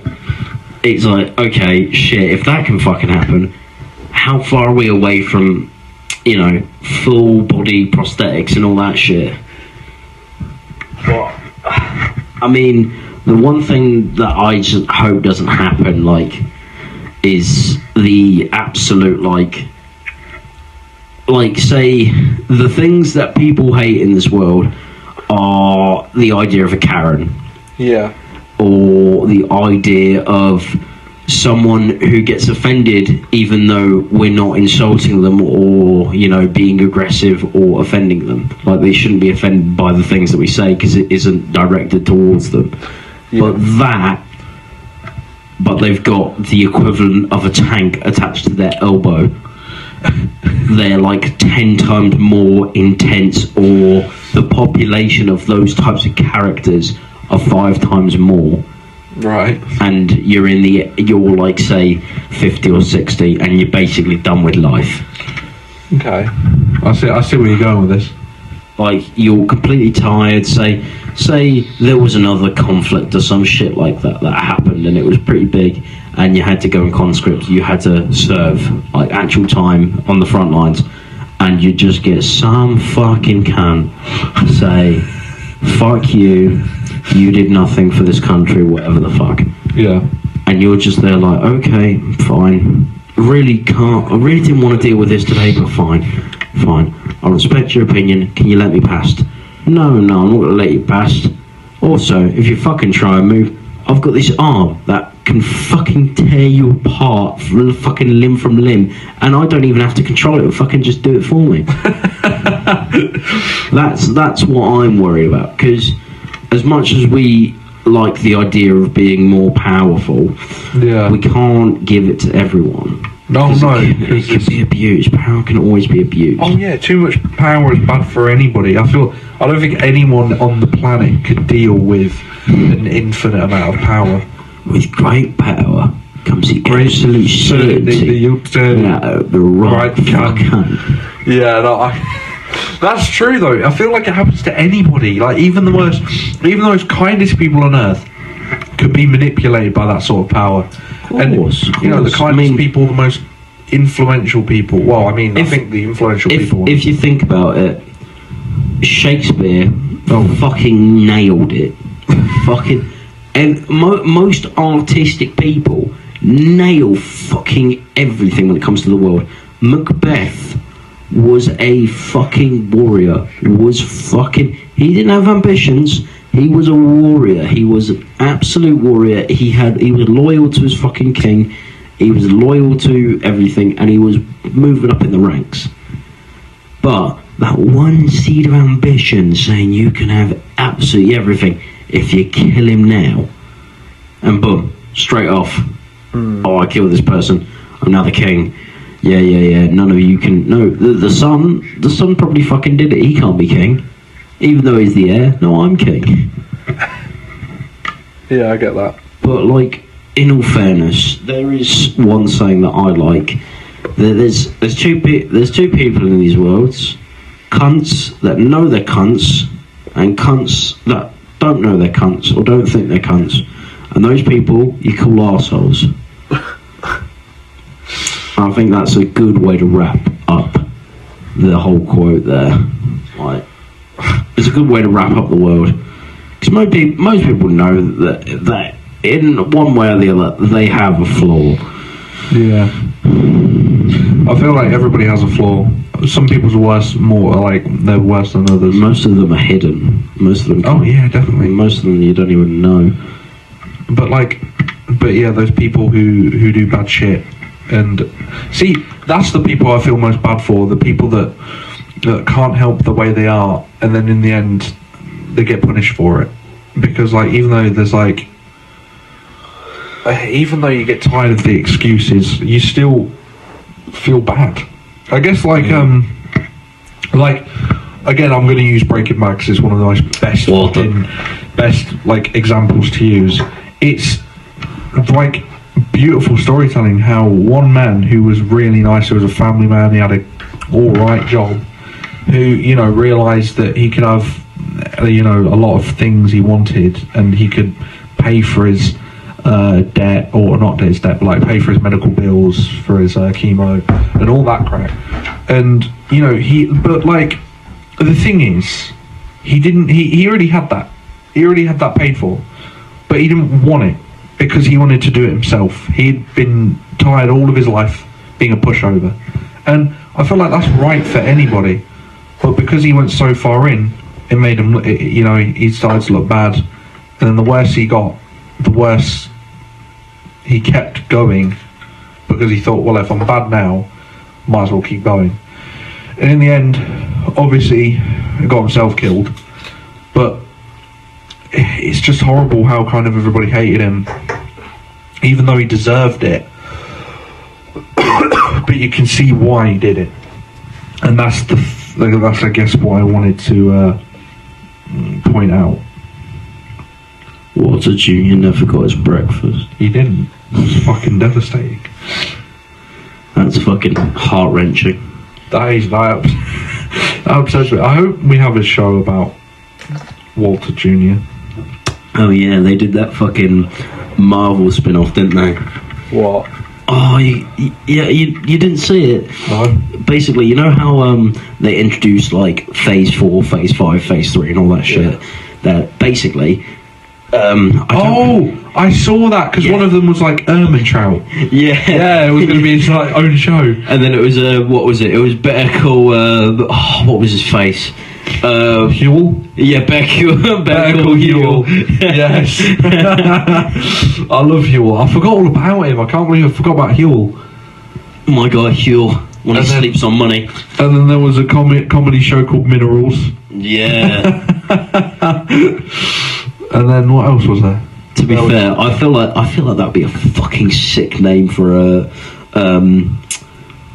it's like, okay, shit, if that can fucking happen, how far are we away from, full body prosthetics and all that shit? Well, I mean, the one thing that I just hope doesn't happen, is the absolute, say, the things that people hate in this world are the idea of a Karen. Yeah. Or the idea of someone who gets offended even though we're not insulting them or, being aggressive or offending them. Like, they shouldn't be offended by the things that we say because it isn't directed towards them. Yeah. But they've got the equivalent of a tank attached to their elbow. They're like 10 times more intense, or the population of those types of characters are 5 times more. Right. And you're like, say, 50 or 60, and you're basically done with life. Okay. I see where you're going with this. Like, you're completely tired. Say there was another conflict or some shit like that happened, and it was pretty big, and you had to go in conscript. You had to serve like actual time on the front lines, and you just get some fucking cunt say, "Fuck you. You did nothing for this country," whatever the fuck. Yeah. And you're just there like, okay, fine. I really didn't want to deal with this today, but fine. I respect your opinion. Can you let me past? No, I'm not going to let you past. Also, if you fucking try and move, I've got this arm that can fucking tear you apart, fucking limb from limb, and I don't even have to control it. Fucking just do it for me. That's what I'm worried about, because as much as we like the idea of being more powerful, yeah, we can't give it to everyone. No. It can be abused. Power can always be abused. Oh yeah, too much power is bad for anybody. I don't think anyone on the planet could deal with an infinite amount of power. With great power comes the absolute certainty. The right fuck. Yeah, that's true though. I feel like it happens to anybody. Like even the most kindest people on earth could be manipulated by that sort of power. Of course. The kindest people, the most influential people. Well, I think the influential people. If you think about it, Shakespeare fucking nailed it. And most artistic people nail fucking everything when it comes to the world. Macbeth was a fucking warrior. He didn't have ambitions. He was a warrior. He was an absolute warrior. He was loyal to his fucking king. He was loyal to everything, and he was moving up in the ranks. But that one seed of ambition saying you can have absolutely everything if you kill him now, and boom, straight off. Oh, I killed this person. I'm now the king. Yeah. None of you can. No, the son probably fucking did it. He can't be king, even though he's the heir. No, I'm king. Yeah, I get that. But like, in all fairness, there is one saying that I like. There's two people in these worlds: cunts that know they're cunts, and cunts that don't know they're cunts or don't think they're cunts. And those people you call arseholes. I think that's a good way to wrap up the whole quote there. Like, it's a good way to wrap up the world. Because most people know that in one way or the other, they have a flaw. Yeah. I feel like everybody has a flaw. Some people's they're worse than others. Most of them are hidden. Most of them. Oh yeah, definitely. Most of them you don't even know. But yeah, those people who do bad shit, and see, that's the people I feel most bad for. The people that can't help the way they are, and then in the end, they get punished for it. Because even though you get tired of the excuses, you still feel bad. I guess again, I'm going to use Breaking Bad because it's one of the best examples to use. It's beautiful storytelling. How one man who was really nice, who was a family man, he had a all right job, who realised that he could have a lot of things he wanted, and he could pay for his debt, or not his debt, but pay for his medical bills, for his chemo and all that crap. And the thing is, he already had that paid for, but he didn't want it because he wanted to do it himself. He'd been tired all of his life being a pushover, and I feel like that's right for anybody. But because he went so far in, it made him he started to look bad, and then the worse he got, the worse he kept going, because he thought, well, if I'm bad now, might as well keep going. And in the end, obviously, he got himself killed. But it's just horrible how kind of everybody hated him, even though he deserved it. But you can see why he did it, and that's I guess what I wanted to point out. Walter Jr. never got his breakfast. He didn't. It's fucking devastating. That's fucking heart-wrenching. That upsets me. I hope we have a show about Walter Jr. Oh yeah, they did that fucking Marvel spin-off, didn't they? What? Oh, you didn't see it? No. Basically, you know how they introduced Phase 4, Phase 5, Phase 3 and all that shit? Yeah. That basically... I saw that because one of them was Ehrmantraut. Yeah, it was going to be his own show. And then it was what was it? It was Better Call. What was his face? Huel. Yeah, Better Call Huel. Yes. I love Huel. I forgot all about him. I can't believe I forgot about Huel. My guy Huel, when he sleeps on money. And then there was a comedy show called Minerals. Yeah. And then what else was there? To be fair, I feel like that'd be a fucking sick name for a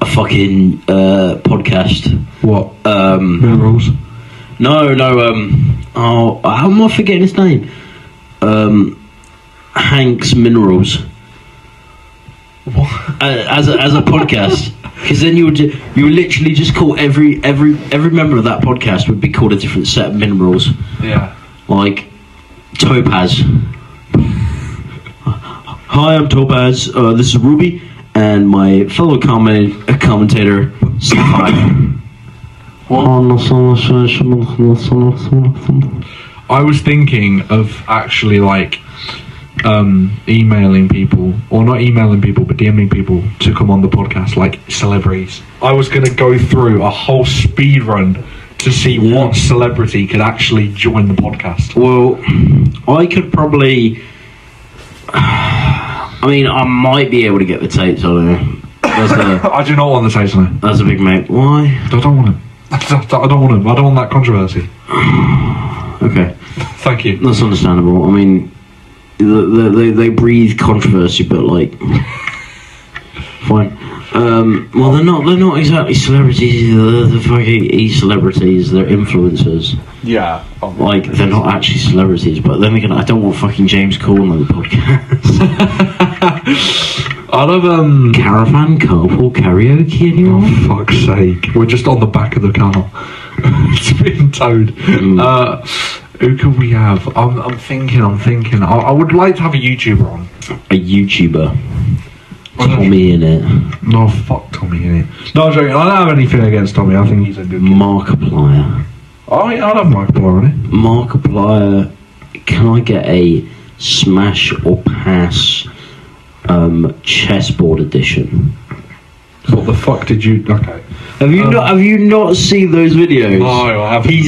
fucking podcast. What? Minerals? No. Oh, how am I forgetting his name? Hank's Minerals. What? As a podcast, because then you would literally just call every member of that podcast would be called a different set of minerals. Yeah. Like Topaz. Hi, I'm Topaz. This is Ruby, and my fellow commentator, Sapphire. I was thinking of actually emailing people, or not emailing people, but DMing people to come on the podcast, like celebrities. I was going to go through a whole speed run to see what celebrity could actually join the podcast. Well, I could probably... I mean, I might be able to get the tapes on there. I do not want the tapes on it. That's a big mate. Why? I don't want them. I don't want them. I don't want that controversy. Okay. Thank you. That's understandable. I mean, they breathe controversy, but fine. Well, they're not exactly celebrities. They're the fucking e-celebrities. They're influencers. Yeah. Like, they're not actually celebrities. But then again, I don't want fucking James Corden on the podcast. I love Caravan carpool karaoke, anyone? Oh, fuck's sake. We're just on the back of the car. It's been towed. Who can we have? I'm thinking. I would like to have a YouTuber on. A YouTuber. Tommy in it. No, fuck Tommy in it. No, I'm joking. I don't have anything against Tommy. I think he's a good kid. Markiplier. Oh, yeah, I love Markiplier on it. Markiplier. Can I get a smash or pass chessboard edition? What the fuck did you... Okay. Have you not seen those videos? No, I haven't. He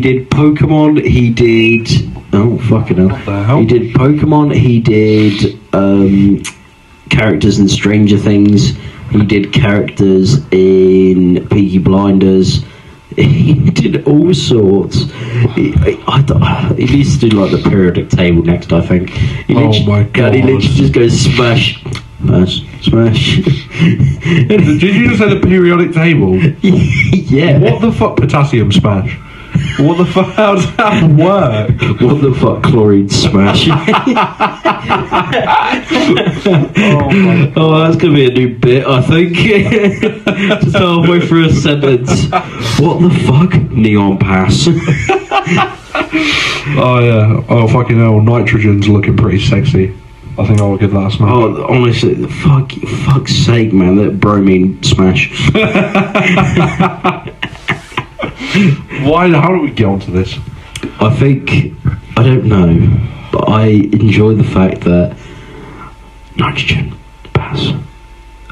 did Pokemon, he did... Oh, fucking hell. What the hell? He did Pokemon, he did characters in Stranger Things, he did characters in Peaky Blinders, he did all sorts. He needs to do like the periodic table next, I think. Oh my God. He literally just goes smash. Smash. Did you just say the periodic table? Yeah. What the fuck, potassium smash? What the fuck? How does that work? What the fuck, chlorine smash? Oh, that's gonna be a new bit, I think. Just halfway through a sentence. What the fuck? Neon pass. Oh yeah. Oh fucking hell. Nitrogen's looking pretty sexy. I think I'll give that a smash. Oh, honestly, fuck's sake, man, that bromine smash. Why? How do we get onto this? I don't know, but I enjoy the fact that nitrogen pass.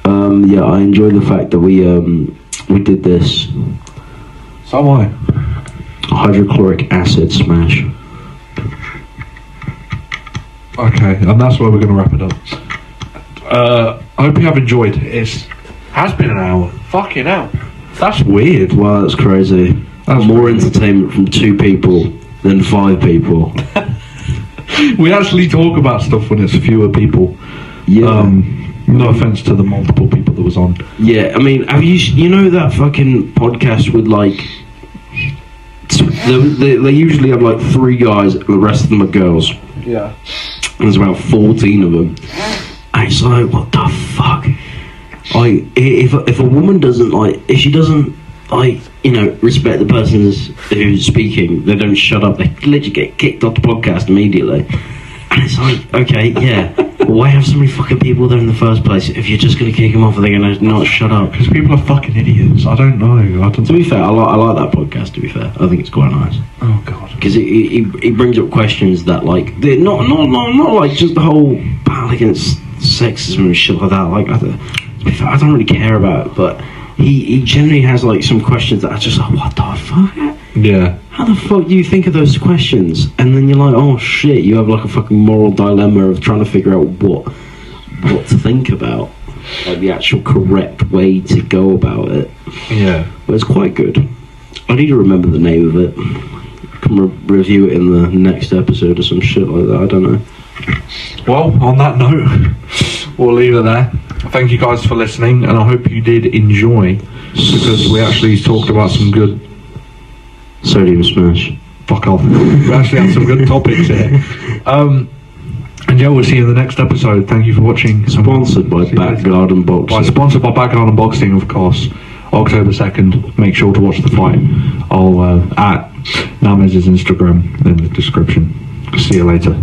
Yeah, I enjoy the fact that we did this So am I. hydrochloric acid smash. Okay, and that's where we're going to wrap it up. I hope you have enjoyed. Has been an hour. Fucking hell. That's weird. Wow, that's crazy. That's More crazy. entertainment from 2 people than 5 people. We actually talk about stuff when it's fewer people. Yeah. No offense to the multiple people that was on. Yeah, I mean, have you know that fucking podcast with like they usually have like 3 guys and the rest of them are girls. Yeah. And there's about 14 of them. And it's like, what the fuck? Like, if a woman doesn't if she doesn't respect the person who's speaking, they don't shut up. They literally get kicked off the podcast immediately. And it's like, okay, yeah, but why have so many fucking people there in the first place? If you're just going to kick them off, are they going to not shut up? Because people are fucking idiots. I don't know. To be fair, I like that podcast. To be fair, I think it's quite nice. Oh god. Because he brings up questions that like they're not like just the whole battle against sexism and shit like that. Like, to be fair, I don't really care about it, but he generally has like some questions that are just like, what the fuck? Yeah. How the fuck do you think of those questions? And then you're like, oh shit, you have like a fucking moral dilemma of trying to figure out what to think about, like the actual correct way to go about it. Yeah. But it's quite good. I need to remember the name of it. Can review it in the next episode or some shit like that. I don't know. Well, on that note, we'll leave it there. Thank you guys for listening, and I hope you did enjoy, because we actually talked about some good... Sodium smash. Fuck off. We actually had some good topics here. And yeah, we'll see you in the next episode. Thank you for watching. Sponsored by Back Garden Boxing. Sponsored by Back Garden Boxing, of course. October 2nd. Make sure to watch the fight. I'll at Namez's Instagram in the description. See you later.